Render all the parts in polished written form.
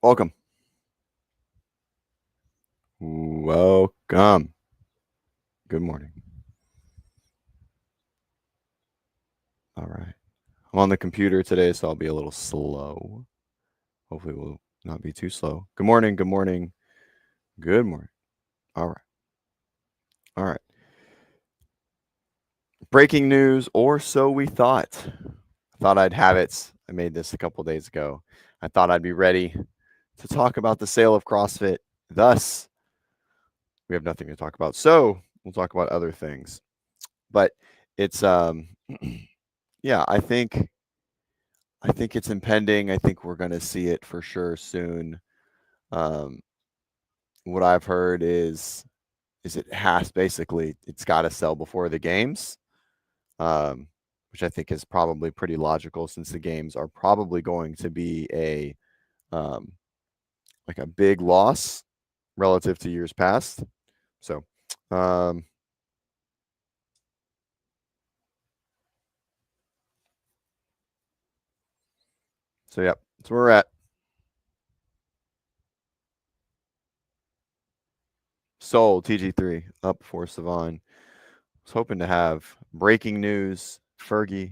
Welcome. Welcome. Good morning. All right. I'm on the computer today, so I'll be a little slow. Hopefully we'll not be too slow. Good morning. Good morning. Good morning. All right. All right. Breaking news, or so we thought. I thought I'd have it. I made this a couple days ago. I thought I'd be ready to talk about the sale of CrossFit. Thus, we have nothing to talk about. So we'll talk about other things. But it's yeah, I think it's impending. I think we're going to see it for sure soon. What I've heard is it has it's got to sell before the games, which I think is probably pretty logical since the games are probably going to be a like a big loss relative to years past. So, yeah, that's where we're at. Sold TG3 up for Savon. Was hoping to have breaking news. Fergie,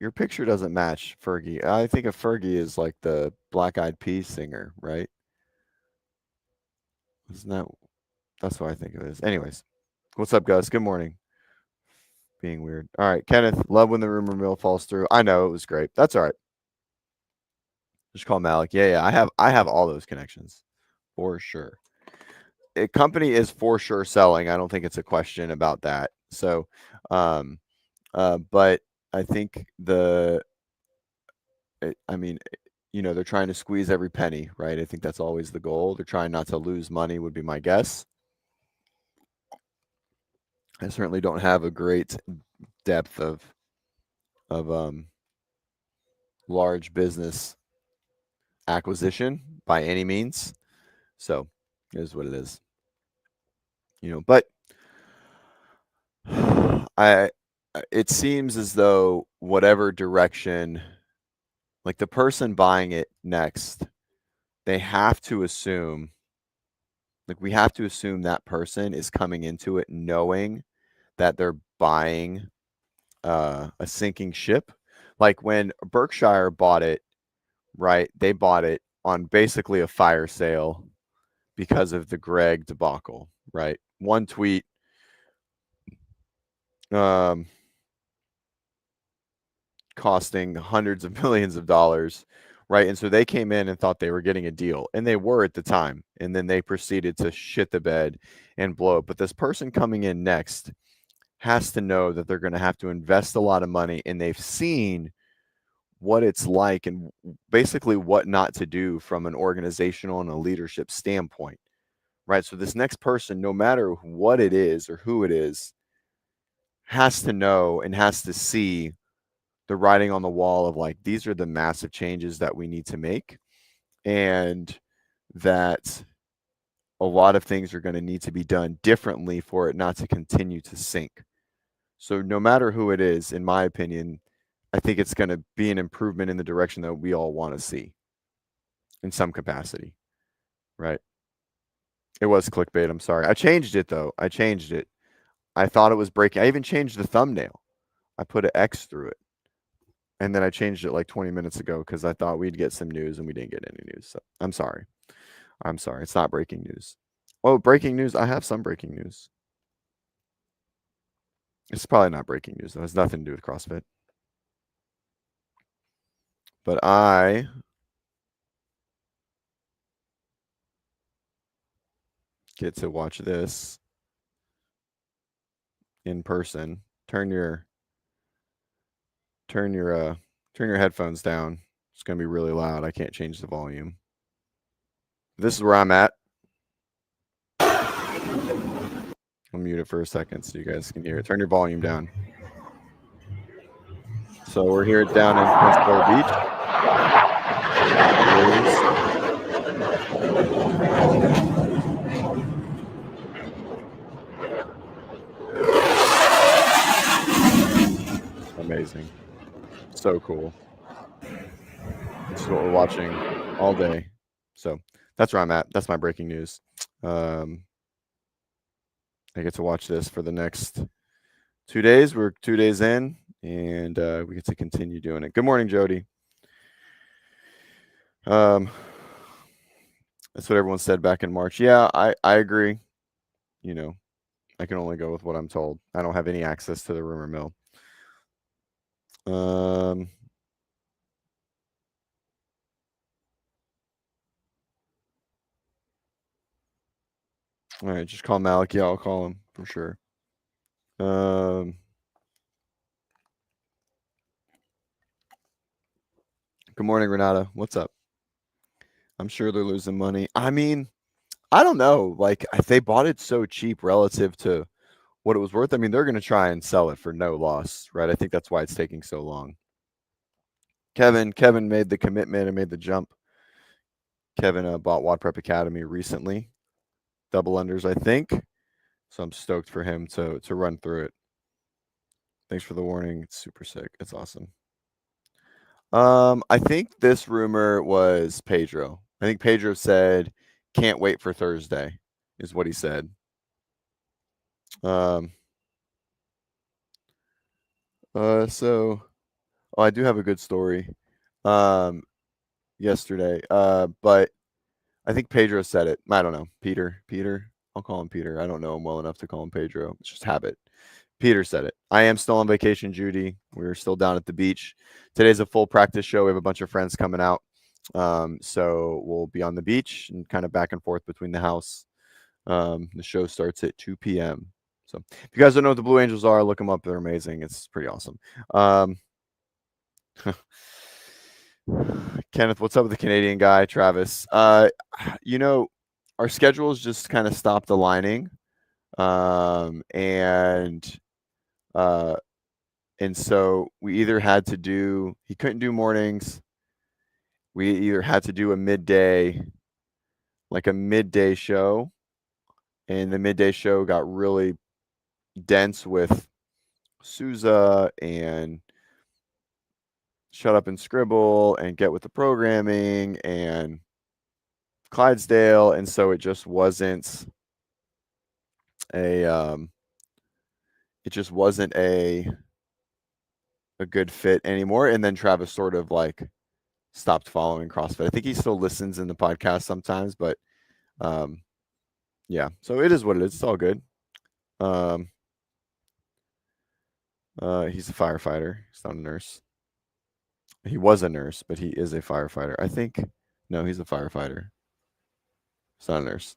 your picture doesn't match Fergie. I think of Fergie as like the Black Eyed Peas singer, right? Isn't that? That's what I think of it as. Anyways, what's up, Gus? Good morning. Being weird. All right, Kenneth. Love when the rumor mill falls through. I know it was great. That's all right. Just call Malik. Yeah. I have all those connections for sure. A company is for sure selling. I don't think it's a question about that. So, but I think I mean, they're trying to squeeze every penny, right? I think that's always the goal. They're trying not to lose money, would be my guess. I certainly don't have a great depth of large business acquisition by any means. So it is what it is. But it seems as though whatever direction, like the person buying it next, they have to assume, like we have to assume that person is coming into it knowing that they're buying a sinking ship. Like when Berkshire bought it, right? They bought it on basically a fire sale because of the Greg debacle, right? One tweet, costing hundreds of millions of dollars, right? And so they came in and thought they were getting a deal, and they were at the time. And then they proceeded to shit the bed and blow it. But this person coming in next has to know that they're going to have to invest a lot of money, and they've seen what it's like and basically what not to do from an organizational and a leadership standpoint, right? So this next person, no matter what it is or who it is, has to know and has to see the writing on the wall of like, these are the massive changes that we need to make, and that a lot of things are going to need to be done differently for it not to continue to sink. So no matter who it is, in my opinion, I think it's going to be an improvement in the direction that we all want to see in some capacity, right? It was clickbait. I'm sorry. I changed it though. I changed it. I thought it was breaking. I even changed the thumbnail. I put an X through it. And then I changed it like 20 minutes ago because I thought we'd get some news and we didn't get any news. So I'm sorry. I'm sorry. It's not breaking news. Oh, breaking news. I have some breaking news. It's probably not breaking news, though. It has nothing to do with CrossFit. But I get to watch this in person. Turn your headphones down. It's going to be really loud. I can't change the volume. This is where I'm at. I'll mute it for a second so you guys can hear it. Turn your volume down. So we're here down in Pensacola Beach. Amazing. So cool. This is what we're watching all day. So that's where I'm at. That's my breaking news. I get to watch this for the next 2 days. We're 2 days in, and we get to continue doing it. Good morning, Jody. That's what everyone said back in March. Yeah, I agree. You know, I can only go with what I'm told. I don't have any access to the rumor mill. All right, just call Malik. Yeah, I'll call him for sure. Good morning, Renata. What's up? I'm sure they're losing money. I mean, I don't know. Like, if they bought it so cheap relative to what it was worth, I mean, they're going to try and sell it for no loss, right? I think that's why it's taking so long. Kevin made the commitment and made the jump. Kevin bought WODprep Academy recently, double unders, I think. So I'm stoked for him to run through it. Thanks for the warning. It's super sick. It's awesome. I think this rumor was Pedro. I think Pedro said, "Can't wait for Thursday," is what he said. So I do have a good story. Yesterday. But I think Pedro said it. I don't know. Peter. I'll call him Peter. I don't know him well enough to call him Pedro. It's just habit. Peter said it. I am still on vacation, Judy. We're still down at the beach. Today's a full practice show. We have a bunch of friends coming out. So we'll be on the beach and kind of back and forth between the house. The show starts at 2 p.m. So if you guys don't know what the Blue Angels are, look them up. They're amazing. It's pretty awesome. Kenneth, what's up with the Canadian guy, Travis? You know, our schedules just kind of stopped aligning. And so we either had to do, he couldn't do mornings. We either had to do a midday show, and the midday show got really dense with Souza and Shut Up and Scribble and Get With the Programming and Clydesdale, and so it just wasn't a good fit anymore. And then Travis sort of like stopped following CrossFit. I think he still listens in the podcast sometimes, but yeah, so it is what it is. It's all good. He's a firefighter. He's not a nurse. He was a nurse, but he is a firefighter. I think. No, he's a firefighter. He's not a nurse.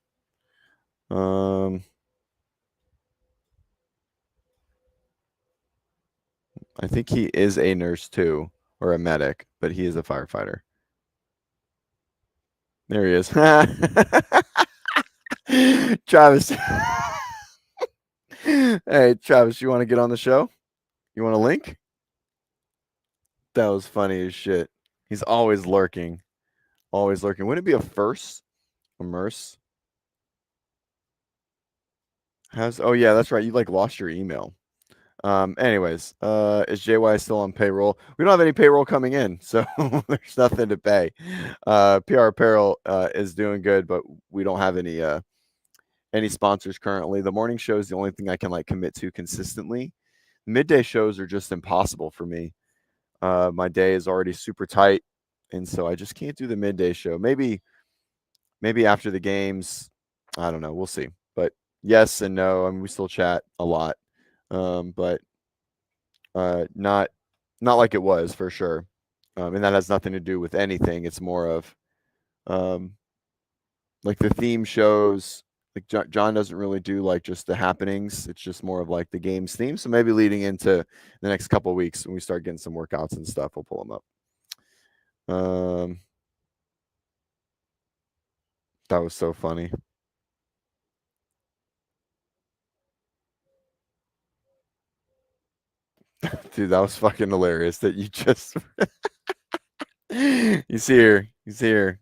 I think he is a nurse too, or a medic, but he is a firefighter. There he is. Travis. Hey, Travis, you want to get on the show? You want a link? That was funny as shit. He's always lurking. Always lurking. Wouldn't it be a first? Immerse? Oh yeah, that's right. You like lost your email. Anyways, is JY still on payroll? We don't have any payroll coming in, so there's nothing to pay. PR Apparel is doing good, but we don't have any sponsors currently. The morning show is the only thing I can like commit to consistently. Midday shows are just impossible for me. My day is already super tight, and so I just can't do the midday show. Maybe after the games, I don't know. We'll see. But yes and no. I mean, we still chat a lot, but not like it was for sure. And that has nothing to do with anything. It's more of like the theme shows. Like John doesn't really do like just the happenings. It's just more of like the game's theme. So maybe leading into the next couple of weeks when we start getting some workouts and stuff, we'll pull them up. That was so funny. Dude, that was fucking hilarious that you just He's here. He's here.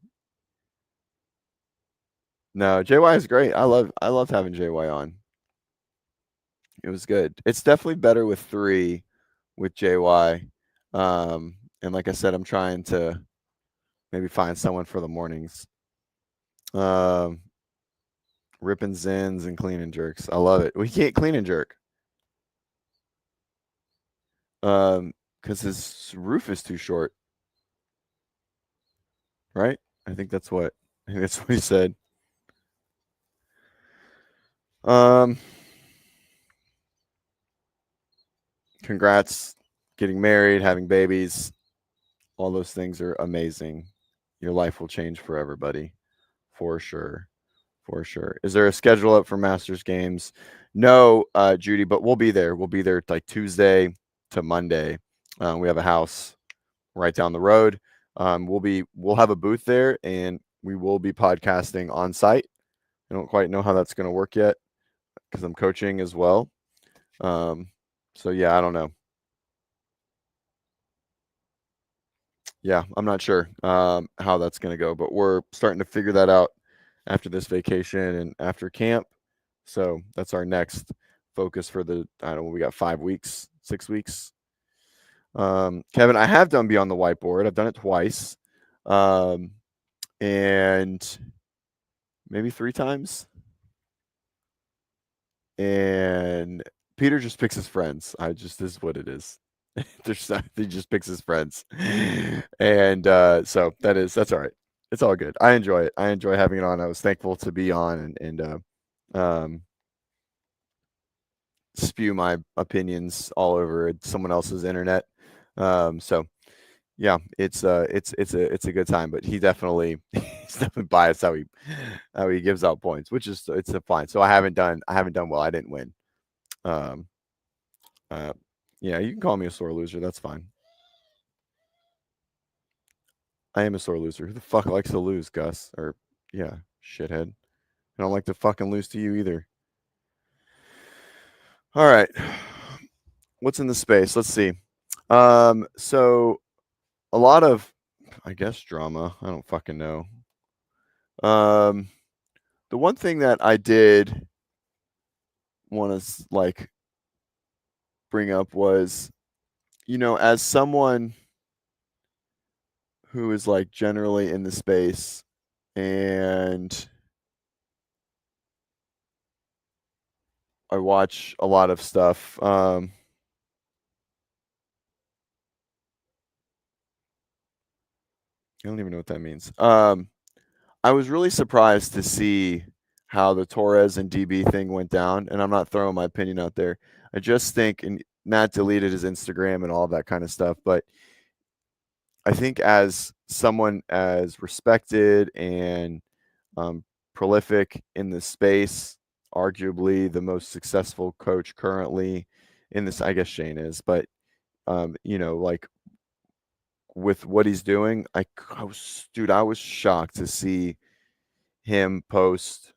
No, JY is great. I loved having JY on. It was good. It's definitely better with 3 with JY. And like I said, I'm trying to Maybe find someone for the mornings. Um, ripping zins and clean and jerks. I love it. We can't clean and jerk. Because his roof is too short, right? I think that's what he said. Um, congrats, getting married, having babies. All those things are amazing. Your life will change for everybody, for sure. For sure. Is there a schedule up for Masters games? No, Judy, but we'll be there. We'll be there like Tuesday to Monday. We have a house right down the road. We'll have a booth there, and we will be podcasting on site. I don't quite know how that's going to work yet because I'm coaching as well. So yeah, I don't know. Yeah, I'm not sure how that's going to go, but we're starting to figure that out after this vacation and after camp. So that's our next focus for the, I don't know, we got 5 weeks, 6 weeks. Kevin, I have done Beyond the Whiteboard. I've done it twice. And maybe 3 times. And Peter just picks his friends. This is what it is. He just picks his friends. And so that's all right. It's all good. I enjoy it. I enjoy having it on. I was thankful to be on and um, spew my opinions all over someone else's internet. So yeah, it's a good time, but he's definitely biased how he gives out points, which is it's a fine. So I haven't done well. I didn't win. Um, uh, yeah, you can call me a sore loser. That's fine. I am a sore loser. Who the fuck likes to lose, Gus? Or yeah, shithead. I don't like to fucking lose to you either. All right. What's in the space? Let's see. So a lot of, I guess, drama. I don't fucking know. Um, the one thing that I did want to like bring up was, as someone who is like generally in the space and I watch a lot of stuff. I don't even know what that means. I was really surprised to see how the Torres and DB thing went down, and I'm not throwing my opinion out there. I just think, and Matt deleted his Instagram and all that kind of stuff, but I think as someone as respected and prolific in the space, arguably the most successful coach currently in this, I guess Shane is, but like with what he's doing, I was shocked to see him post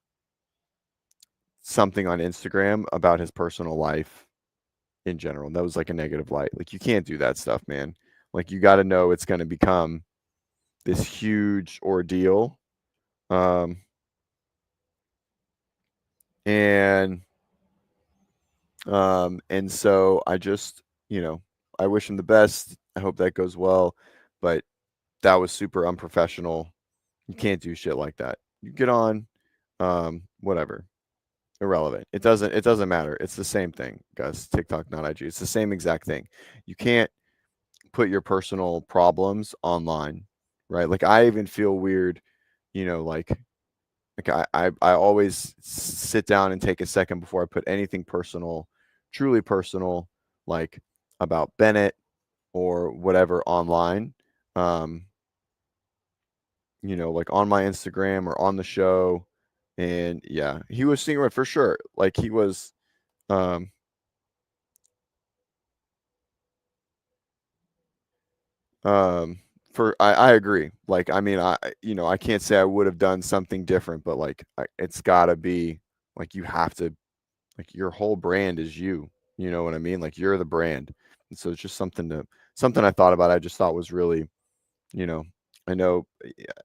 something on Instagram about his personal life in general. And that was like a negative light. Like you can't do that stuff, man. Like you got to know it's going to become this huge ordeal. Um, and and so I just, I wish him the best. I hope that goes well, but that was super unprofessional. You can't do shit like that. You get on, whatever. Irrelevant. It doesn't matter. It's the same thing, guys. TikTok, not IG. It's the same exact thing. You can't put your personal problems online, right? Like I even feel weird, like I always sit down and take a second before I put anything personal, truly personal, like about Bennett or whatever online. Um, like on my Instagram or on the show. And yeah, he was seeing it for sure. Like he was um um for I agree. Like I mean I can't say I would have done something different, but like it's got to be like you have to like your whole brand is you. You know what I mean? Like you're the brand. And so it's just something I thought about. I just thought was really, you know, I know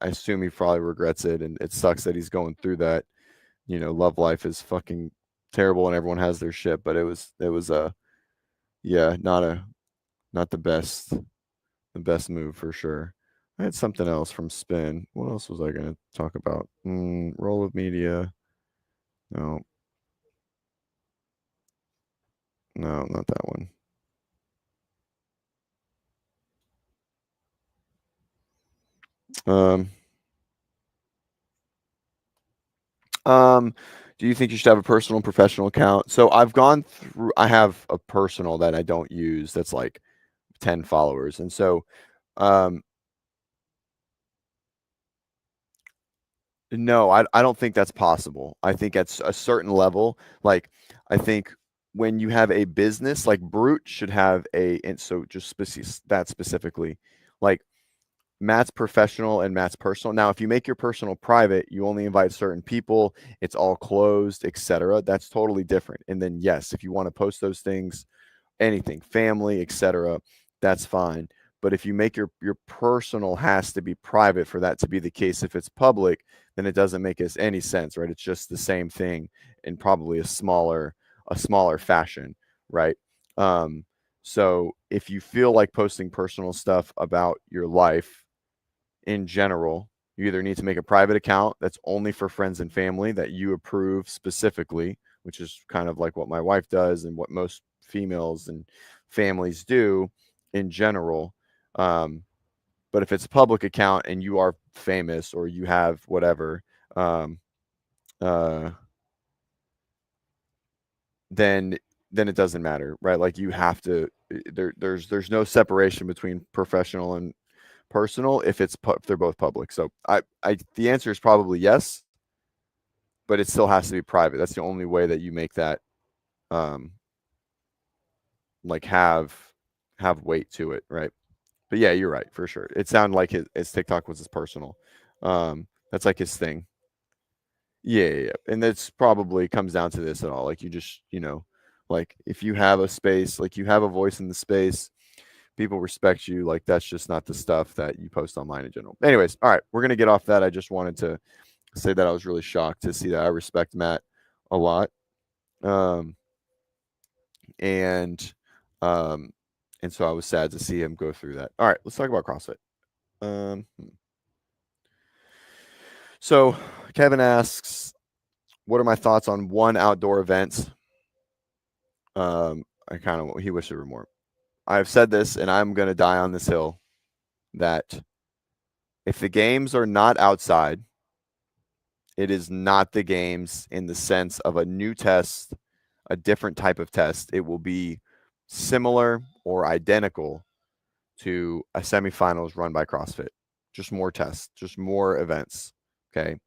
I assume he probably regrets it and it sucks that he's going through that. Love life is fucking terrible and everyone has their shit, but it was yeah, not the best move for sure. I had something else from Spin. What else was I going to talk about? Role of media. No, no, not that one. Um, do you think you should have a personal and professional account? So I've gone through, I have a personal that I don't use that's like 10 followers. And so, um, no, I don't think that's possible. I think at a certain level, like I think when you have a business, like Brute should have and so just that specifically, like Matt's professional and Matt's personal. Now, if you make your personal private, you only invite certain people, it's all closed, etc. That's totally different. And then yes, if you want to post those things, anything, family, etc., that's fine. But if you make your personal has to be private for that to be the case, if it's public, then it doesn't make us any sense, right? It's just the same thing in probably a smaller fashion, right? Um, so if you feel like posting personal stuff about your life in general, you either need to make a private account that's only for friends and family that you approve specifically, which is kind of like what my wife does and what most females and families do in general. Um, but if it's a public account and you are famous or you have whatever, um, uh, then it doesn't matter, right? Like you have to. There's no separation between professional and personal if they're both public. So I the answer is probably yes, but it still has to be private. That's the only way that you make that um like have weight to it, right? But yeah, you're right for sure. It sounded like his TikTok was his personal. That's like his thing. Yeah. And that's probably comes down to this at all. Like you just, like if you have a space, like you have a voice in the space, people respect you. Like that's just not the stuff that you post online in general. Anyways, all right, we're gonna get off that. I just wanted to say that I was really shocked to see that. I respect Matt a lot. Um, and um, and so I was sad to see him go through that. All right, let's talk about CrossFit. Um, so Kevin asks, what are my thoughts on one outdoor event? I kind of he wished there were more. I've said this, and I'm gonna die on this hill that if the games are not outside, it is not the games in the sense of a new test, a different type of test. It will be similar or identical to a semifinals run by CrossFit. Just more tests, just more events. Okay.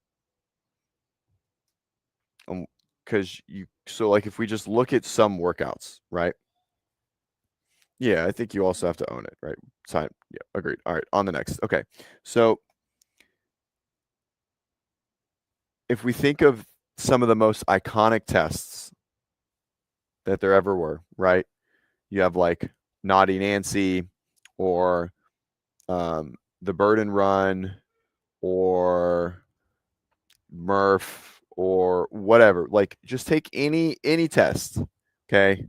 Because like if we just look at some workouts, right? Yeah, I think you also have to own it, right? Sign. Yeah, agreed. All right, on the next. Okay. So if we think of some of the most iconic tests that there ever were, right? You have like Naughty Nancy or the Burden Run or Murph or whatever. Like just take any test, okay?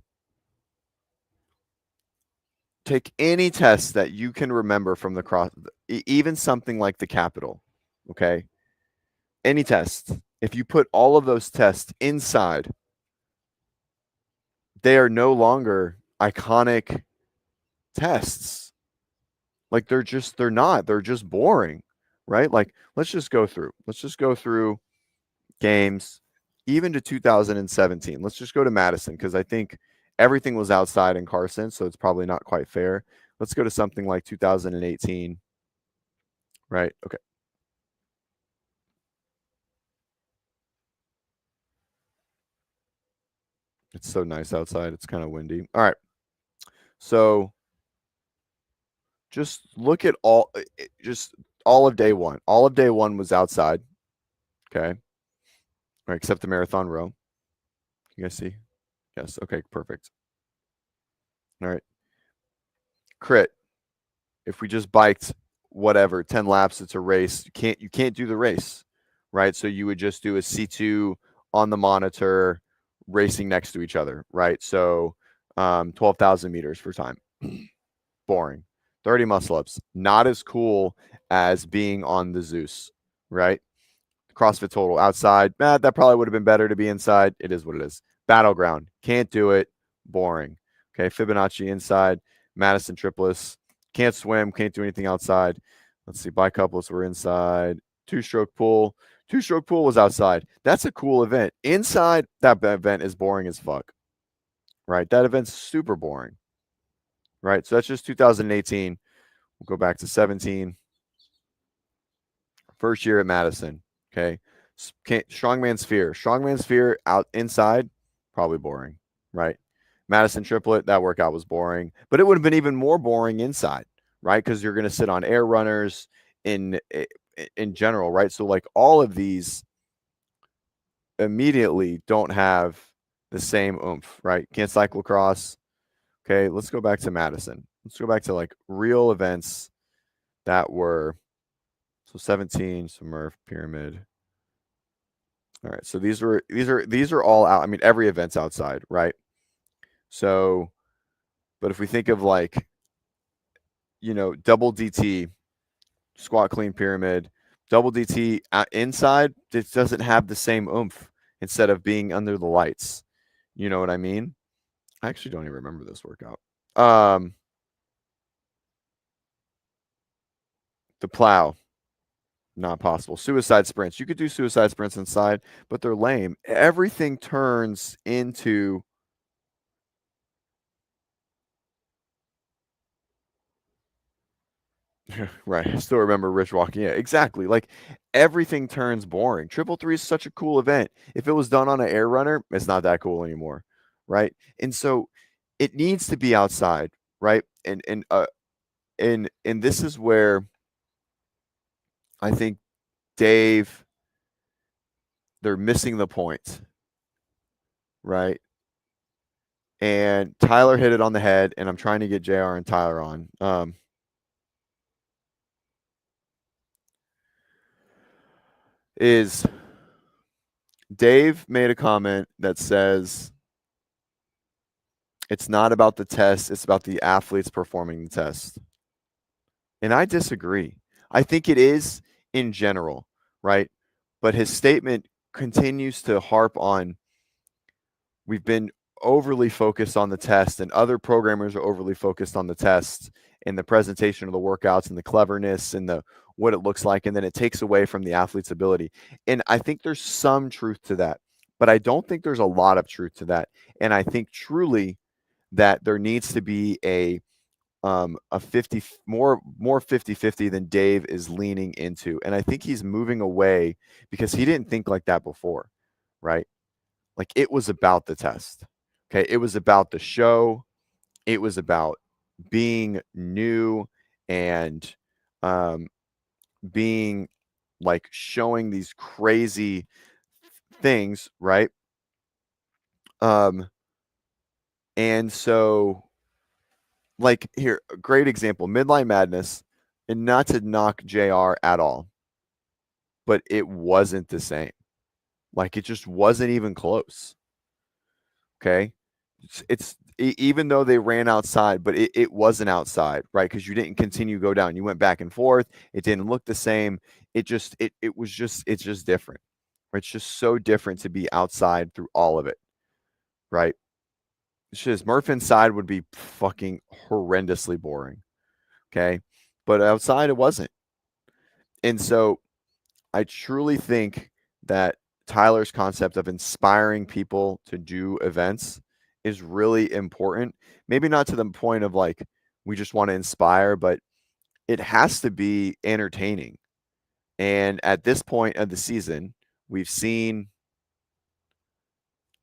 Take any test that you can remember from the cross, even something like the Capitol, okay? Any test. If you put all of those tests inside, they are no longer iconic tests. Like they're just boring, right? Like let's just go through games even to 2017. Let's just go to Madison because I think everything was outside in Carson, so it's probably not quite fair. Let's go to something like 2018, right? Okay. It's so nice outside. It's kind of windy. All right. So just look at just all of day one. All of day one was outside. Okay. All right, except the marathon row. You guys see? Yes. Okay, perfect. All right. Crit. If we just biked whatever 10 laps, it's a race. You can't do the race, right? So you would just do a C2 on the monitor racing next to each other, right? So 12,000 meters for time. Boring. 30 muscle ups. Not as cool as being on the Zeus, right? CrossFit Total outside. That probably would have been better to be inside. It is what it is. Battleground. Can't do it. Boring. Okay. Fibonacci inside. Madison triplets. Can't swim. Can't do anything outside. Let's see. Bicouplets were inside. Two-stroke pool. Two-stroke pool was outside. That's a cool event. Inside, that event is boring as fuck. Right? That event's super boring. Right? So that's just 2018. We'll go back to 17. First year at Madison. Okay. Strongman sphere. Strongman sphere out inside, probably boring. Right? Madison triplet, that workout was boring. But it would have been even more boring inside, right? Because you're going to sit on air runners in general, right? So like all of these immediately don't have the same oomph, right? Can't cyclocross. Okay, let's go back to Madison. Let's go back to like real events that were so 17, Smurf, pyramid. All right, so these are all out. I mean, every event's outside, right? So, but if we think of like, double DT, squat clean pyramid, double DT inside, it doesn't have the same oomph instead of being under the lights. You know what I mean? I actually don't even remember this workout. The plow, not possible. Suicide sprints. You could do suicide sprints inside, but they're lame. Everything turns into right. I still remember Rich walking. Yeah, exactly. Like everything turns boring. Triple three is such a cool event. If it was done on an air runner, it's not that cool anymore. Right. And so it needs to be outside. Right. And this is where I think Dave, they're missing the point. Right. And Tyler hit it on the head, and I'm trying to get JR and Tyler on. Is Dave made a comment that says it's not about the test, it's about the athletes performing the test. And I disagree. I think it is in general, right? But his statement continues to harp on we've been overly focused on the test, and other programmers are overly focused on the test and the presentation of the workouts and the cleverness and the what it looks like, and then it takes away from the athlete's ability. And I think there's some truth to that, but I don't think there's a lot of truth to that. And I think truly that there needs to be a 50 more 50-50 than Dave is leaning into. And I think he's moving away because he didn't think like that before, right? Like it was about the test. Okay. It was about the show. It was about being new and being like showing these crazy things, right? And so like here, a great example, Midline Madness, and not to knock JR at all, but it wasn't the same. Like it just wasn't even close. Okay. Even though they ran outside, but it wasn't outside, right? Because you didn't continue to go down. You went back and forth. It didn't look the same. It's just different. It's just so different to be outside through all of it, right? It's just Murph inside would be fucking horrendously boring. Okay. But outside it wasn't. And so I truly think that Tyler's concept of inspiring people to do events is really important. Maybe not to the point of like, we just want to inspire, but it has to be entertaining. And at this point of the season, we've seen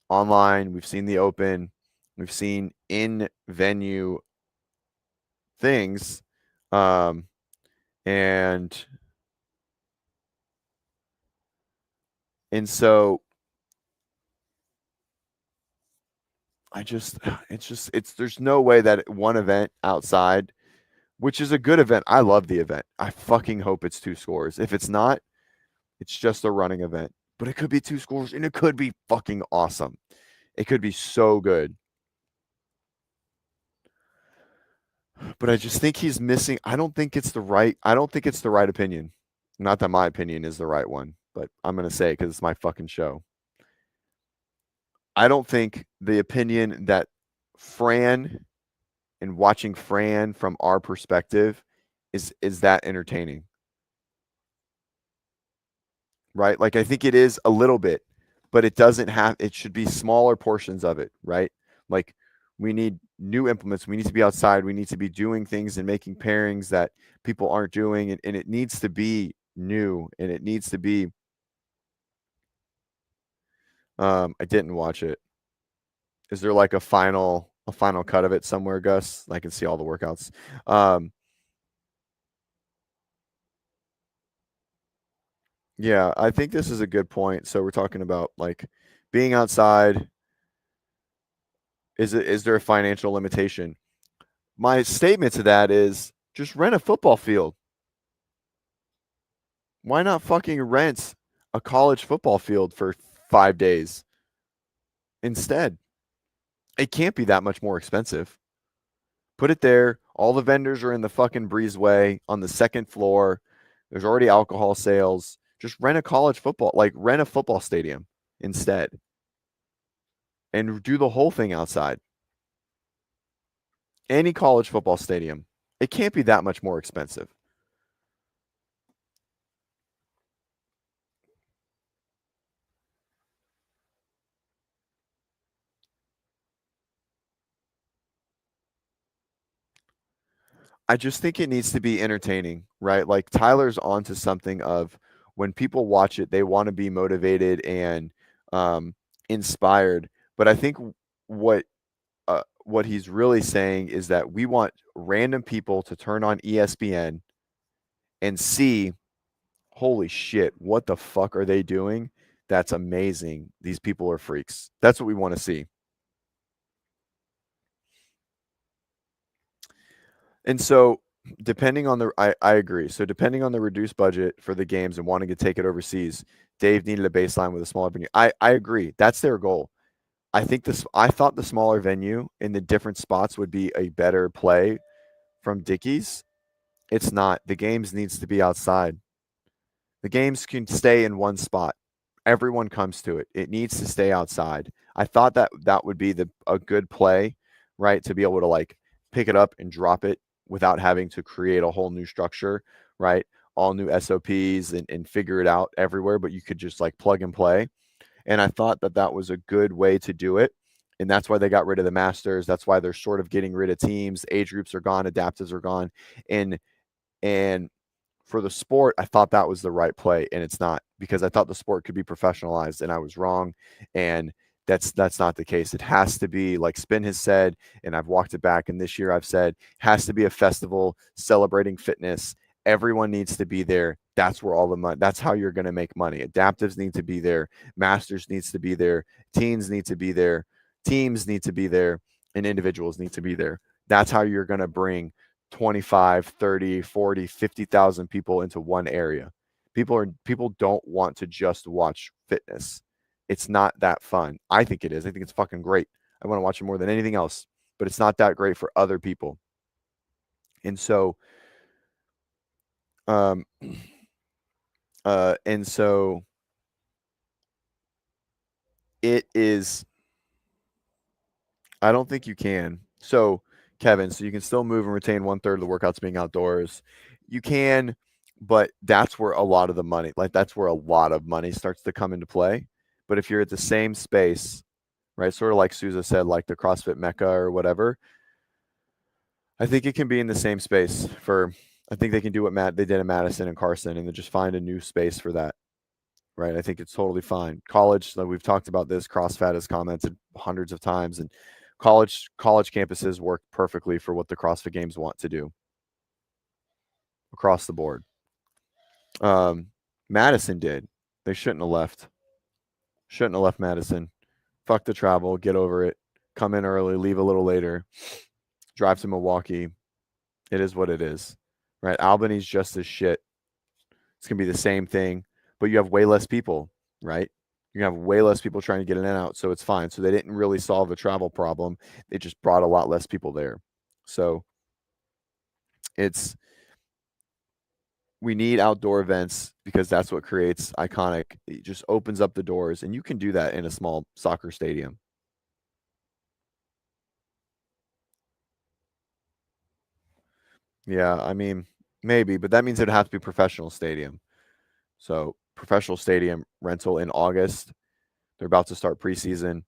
online, we've seen the open, we've seen in venue things. And so there's no way that one event outside, which is a good event. I love the event. I fucking hope it's 2 scores. If it's not, it's just a running event. But it could be 2 scores and it could be fucking awesome. It could be so good. But I just think he's missing. I don't think it's the right opinion. Not that my opinion is the right one, but I'm going to say it because it's my fucking show. I don't think the opinion that Fran and watching Fran from our perspective is that entertaining, right? Like I think it is a little bit, but it doesn't have. It should be smaller portions of it, right? Like we need new implements. We need to be outside. We need to be doing things and making pairings that people aren't doing, and it needs to be new, and it needs to be. I didn't watch it. Is there like a final cut of it somewhere, Gus? I can see all the workouts. Yeah, I think this is a good point. So we're talking about like being outside. Is there a financial limitation? My statement to that is just rent a football field. Why not fucking rent a college football field for 5 days instead? It can't be that much more expensive. Put it there. All the vendors are in the fucking breezeway on the second floor. There's already alcohol sales. Just rent a football stadium instead and do the whole thing outside. Any college football stadium. It can't be that much more expensive. I just think it needs to be entertaining, right? Like Tyler's onto something of when people watch it, they want to be motivated and um, inspired. But I think what what he's really saying is that we want random people to turn on ESPN and see, holy shit, what the fuck are they doing? That's amazing. These people are freaks. That's what we want to see. And so I agree. So depending on the reduced budget for the games and wanting to take it overseas, Dave needed a baseline with a smaller venue. I agree. That's their goal. I thought the smaller venue in the different spots would be a better play from Dickies. It's not. The games needs to be outside. The games can stay in one spot. Everyone comes to it. It needs to stay outside. I thought that would be a good play, right? To be able to like pick it up and drop it without having to create a whole new structure, right? All new SOPs and figure it out everywhere, but you could just like plug and play. And I thought that was a good way to do it. And that's why they got rid of the masters. That's why they're sort of getting rid of teams. Age groups are gone, adaptives are gone. And for the sport, I thought that was the right play, and it's not because I thought the sport could be professionalized, and I was wrong. And that's not the case. It has to be like Spin has said, and I've walked it back. And this year I've said has to be a festival celebrating fitness. Everyone needs to be there. That's where all the money. That's how you're going to make money. Adaptives need to be there. Masters needs to be there. Teens need to be there. Teams need to be there, and individuals need to be there. That's how you're going to bring 25, 30, 40, 50,000 people into one area. People don't want to just watch fitness. It's not that fun. I think it is. I think it's fucking great. I want to watch it more than anything else, but it's not that great for other people. And so um and so it is I don't think you can. So, Kevin, so you can still move and retain one third of the workouts being outdoors. You can, but that's where a lot of the money, like that's where a lot of money starts to come into play. But if you're at the same space, right, sort of like Souza said, like the CrossFit Mecca or whatever, I think it can be in the same space for. I think they can do what they did in Madison and Carson, and then just find a new space for that. Right. I think it's totally fine. College, like we've talked about this, CrossFit has commented hundreds of times, and college campuses work perfectly for what the CrossFit Games want to do across the board. Madison did. They shouldn't have left. Shouldn't have left Madison. Fuck the travel. Get over it. Come in early. Leave a little later. Drive to Milwaukee. It is what it is. Right. Albany's just as shit. It's gonna be the same thing, but you have way less people, right? You have way less people trying to get in and out, so it's fine. So they didn't really solve the travel problem. They just brought a lot less people there. So We need outdoor events because that's what creates iconic. It just opens up the doors, and you can do that in a small soccer stadium. Yeah, I mean, maybe, but that means it'd have to be professional stadium. So professional stadium rental in August. They're about to start preseason.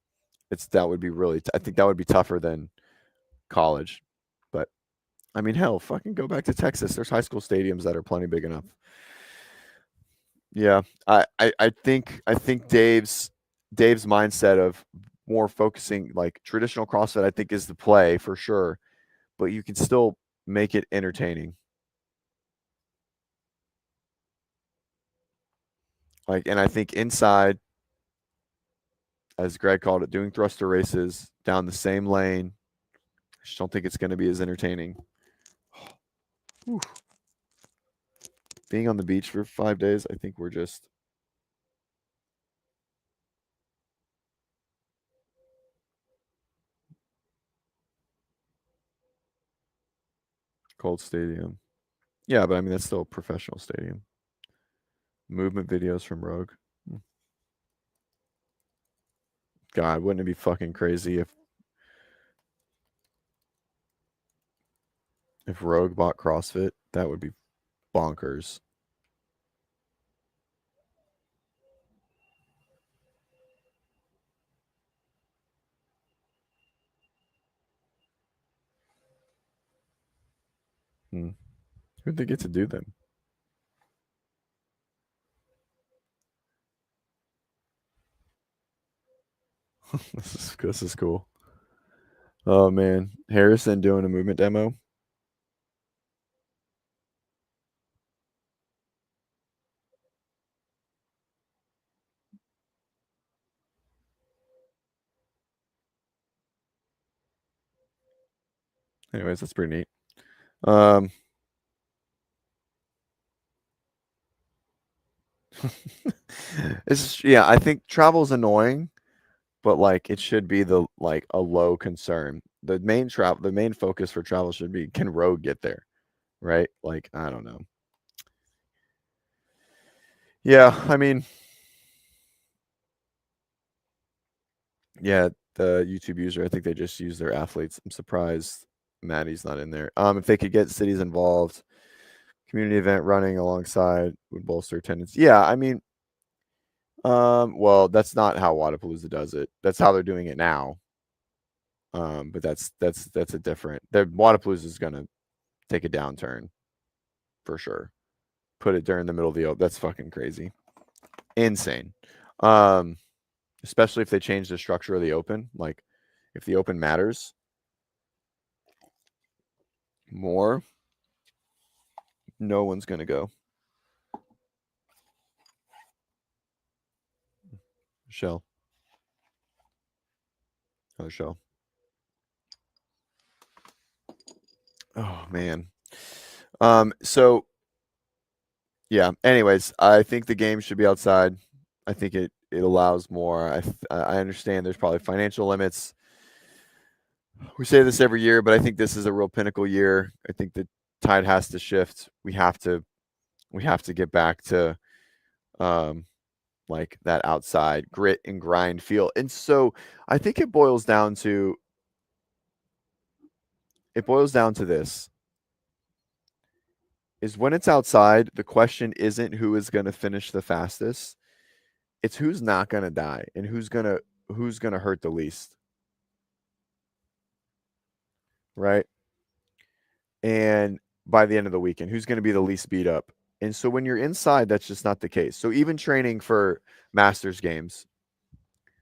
That would be really. I think that would be tougher than college, but I mean, hell, fucking go back to Texas. There's high school stadiums that are plenty big enough. Yeah, I think Dave's mindset of more focusing like traditional CrossFit, I think is the play for sure, but you can still make it entertaining. Like, and I think inside, as Greg called it, doing thruster races down the same lane, I just don't think it's going to be as entertaining. Whew. Being on the beach for 5 days, I think we're just cold stadium. Yeah, but I mean that's still a professional stadium. Movement videos from Rogue. God, wouldn't it be fucking crazy if Rogue bought CrossFit? That would be bonkers. Hmm. Who'd they get to do then? This is cool. Oh man, Harrison doing a movement demo. Anyways, that's pretty neat. Um, yeah. I think travel's annoying, but like it should be a low concern. The main focus for travel should be can Rogue get there, right? Like I don't know. Yeah, I mean, yeah, the YouTube user, I think they just use their athletes. I'm surprised Maddie's not in there. If they could get cities involved, community event running alongside would bolster attendance. Yeah, I mean, well, that's not how Wadapalooza does it. That's how they're doing it now. But that's a different. The Wadapalooza is gonna take a downturn for sure. Put it during the middle of the that's fucking crazy, insane. Um, Especially if they change the structure of the open. Like, if the open matters more, no one's gonna go. Shell, another shell. Oh man. So yeah. Anyways, I think the game should be outside. I think it allows more. I understand there's probably financial limits. We say this every year, but I think this is a real pinnacle year. I think the tide has to shift. We have to get back to um like that outside grit and grind feel. And so I think it boils down to this is when it's outside, the question isn't who is going to finish the fastest. It's who's not going to die and who's going to hurt the least, right? And by the end of the weekend, who's going to be the least beat up. And so when you're inside, that's just not the case. So even training for Masters games,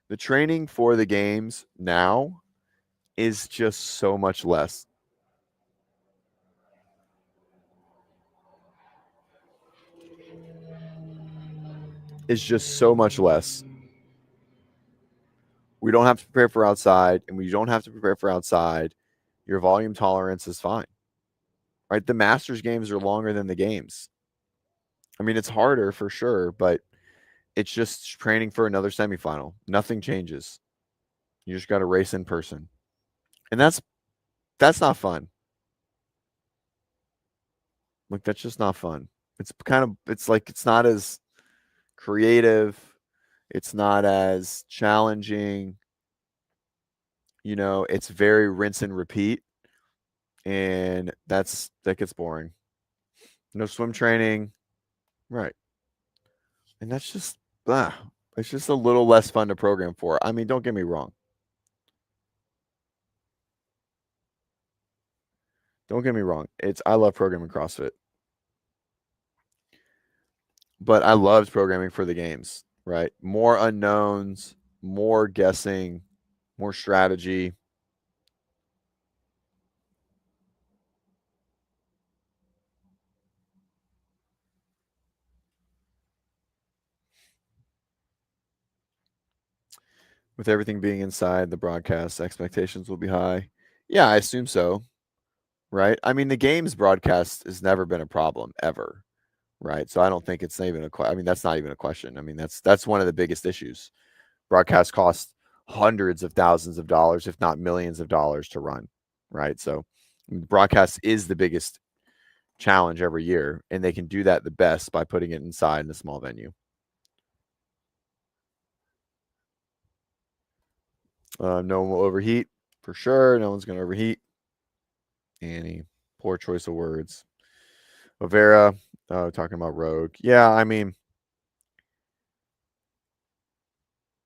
the training for the games now is just so much less. Is just so much less. We don't have to prepare for outside, and we don't have to prepare for outside. Your volume tolerance is fine, right? The Masters games are longer than the games. I mean, it's harder for sure, but it's just training for another semifinal. Nothing changes. You just got to race in person, and that's not fun. Like, that's just not fun. It's like it's not as creative. It's not as challenging. It's very rinse and repeat, and that gets boring. No swim training, right? And that's just it's just a little less fun to program for. I mean, don't get me wrong. Don't get me wrong. I love programming CrossFit, but I loved programming for the games, right? More unknowns, more guessing, more strategy. With everything being inside the broadcast, expectations will be high. Yeah, I assume so, right? I mean, the games broadcast has never been a problem ever, right? So I don't think it's even I mean, that's not even a question. I mean, that's one of the biggest issues. Broadcast costs hundreds of thousands of dollars, if not millions of dollars to run, right? So broadcast is the biggest challenge every year, and they can do that the best by putting it inside in a small venue. No one will overheat for sure. No one's going to overheat. Annie, poor choice of words. Overa, talking about Rogue. Yeah, I mean,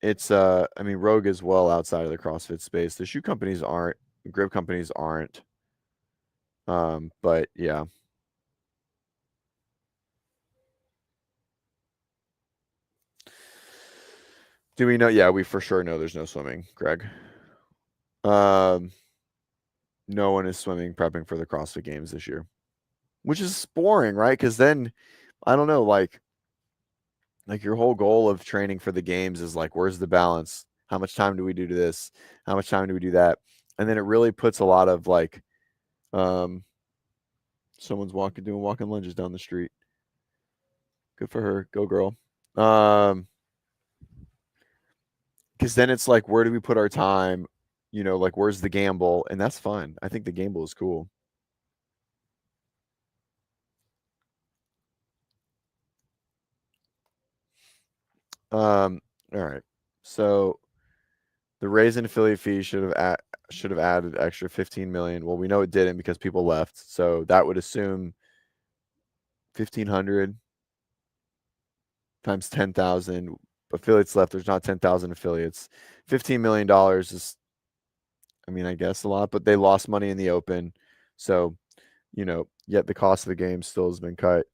I mean, Rogue is well outside of the CrossFit space. The shoe companies aren't, the grip companies aren't. But yeah. Do we know? Yeah, we for sure know there's no swimming, Greg. Um, no one is swimming prepping for the CrossFit Games this year, which is boring, right? Because then, I don't know, like your whole goal of training for the games is like, where's the balance? How much time do we do to this? How much time do we do that? And then it really puts a lot of like, um, someone's doing walking lunges down the street. Good for her. Go girl. Because then it's like, where do we put our time? Like where's the gamble? And that's fun. I think the gamble is cool. All right. So the raise in affiliate fee should have added extra 15 million. Well, we know it didn't because people left. So that would assume 1,500 times 10,000 affiliates left. There's not 10,000 affiliates. $15 million is, I mean, I guess a lot, but they lost money in the open. So, yet the cost of the game still has been cut.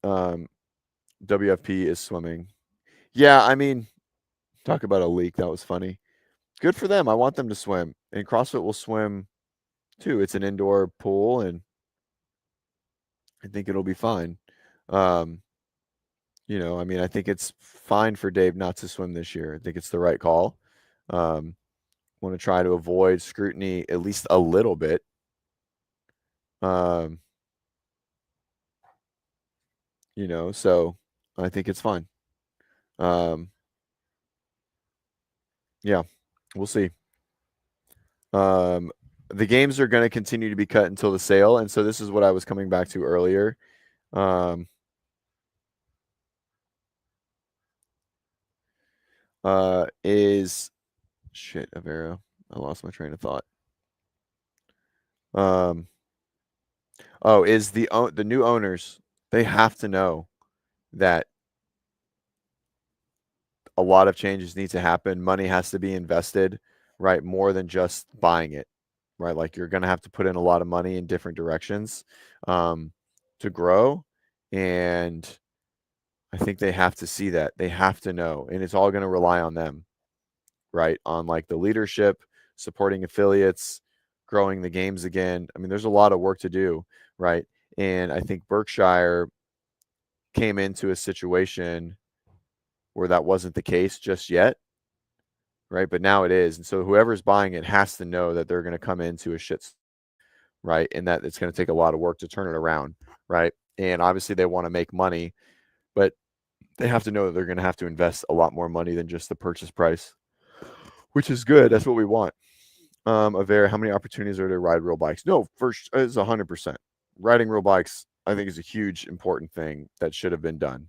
WFP is swimming. Yeah, I mean, talk about a leak. That was funny. Good for them. I want them to swim. And CrossFit will swim too. It's an indoor pool, and I think it'll be fine. Um, I mean, I think it's fine for Dave not to swim this year. I think it's the right call. Want to try to avoid scrutiny at least a little bit. Um, so I think it's fine. Yeah, we'll see. The games are going to continue to be cut until the sale, and so this is what I was coming back to earlier. Is shit, Avero. I lost my train of thought. Is the new owners, they have to know that a lot of changes need to happen. Money has to be invested, right? More than just buying it, right? Like you're going to have to put in a lot of money in different directions to grow. And I think they have to see that. They have to know. And it's all going to rely on them, right? On like the leadership, supporting affiliates, growing the games again. I mean, there's a lot of work to do, right? And I think Berkshire came into a situation where that wasn't the case just yet, right? But now it is. And so whoever's buying it has to know that they're going to come into a shit, right? And that it's going to take a lot of work to turn it around, right? And obviously they want to make money, but they have to know that they're going to have to invest a lot more money than just the purchase price, which is good. That's what we want. Avera, how many opportunities are to ride real bikes? No, first is 100%, riding real bikes, I think, is a huge, important thing that should have been done.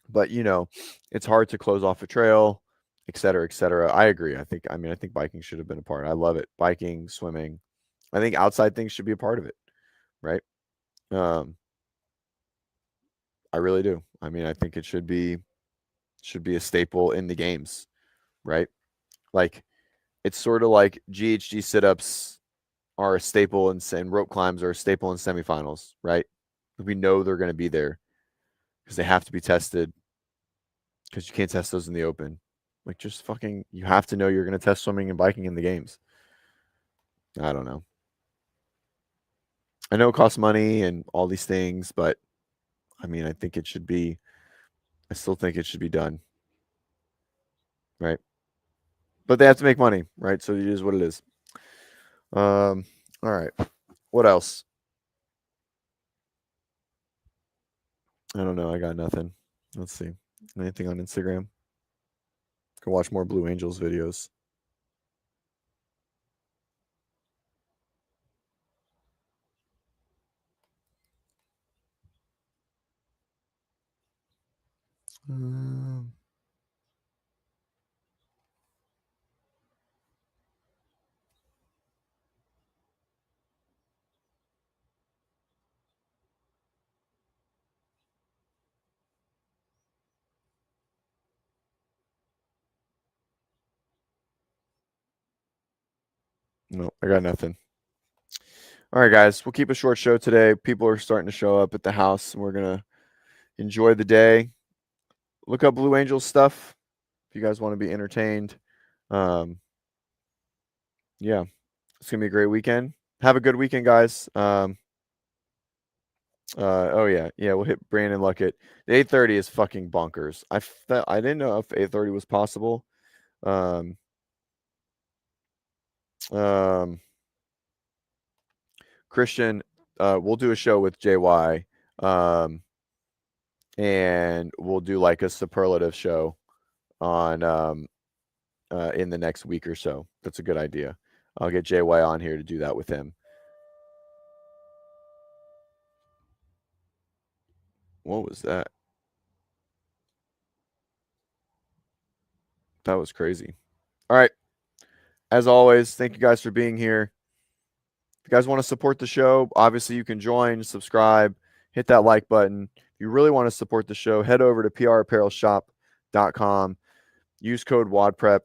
But, you know, it's hard to close off a trail, et cetera, et cetera. I agree. I think biking should have been a part. I love it. Biking, swimming. I think outside things should be a part of it, right? I really do. I mean, I think it should be a staple in the games, right? Like, it's sort of like GHG sit-ups are a staple and rope climbs are a staple in semifinals, right? We know they're going to be there because they have to be tested because you can't test those in the open. Like, just fucking, you have to know you're going to test swimming and biking in the games. I don't know. I know it costs money and all these things, but I mean, I still think it should be done, right? But they have to make money, right? So it is what it is. All right. What else? I don't know. I got nothing. Let's see. Anything on Instagram? Can watch more Blue Angels videos. Um, no, I got nothing. All right, guys. We'll keep a short show today. People are starting to show up at the house, and we're gonna enjoy the day. Look up Blue Angels stuff if you guys want to be entertained. Yeah, it's gonna be a great weekend. Have a good weekend, guys. Oh yeah, we'll hit Brandon Luckett. The 8:30 is fucking bonkers. I didn't know if 8:30 was possible. Um, um, Christian, we'll do a show with JY, and we'll do like a superlative show on in the next week or so. That's a good idea. I'll get JY on here to do that with him. What was that? That was crazy. All right. As always, thank you guys for being here. If you guys want to support the show, obviously you can join, subscribe, hit that like button. If you really want to support the show, head over to prapparelshop.com. Use code WODprep.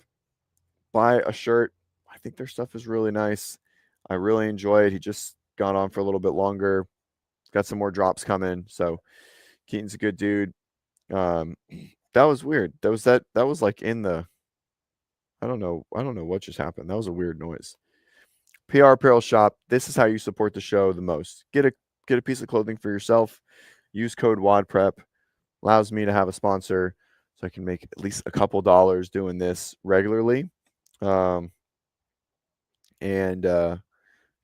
Buy a shirt. I think their stuff is really nice. I really enjoy it. He just got on for a little bit longer. Got some more drops coming. So Keaton's a good dude. That was weird. That was like in the I don't know what just happened. That was a weird noise. PR Apparel Shop. This is how you support the show the most. Get a piece of clothing for yourself. Use code WODprep. Allows me to have a sponsor so I can make at least a couple dollars doing this regularly. Yeah.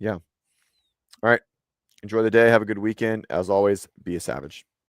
All right. Enjoy the day. Have a good weekend. As always, be a savage.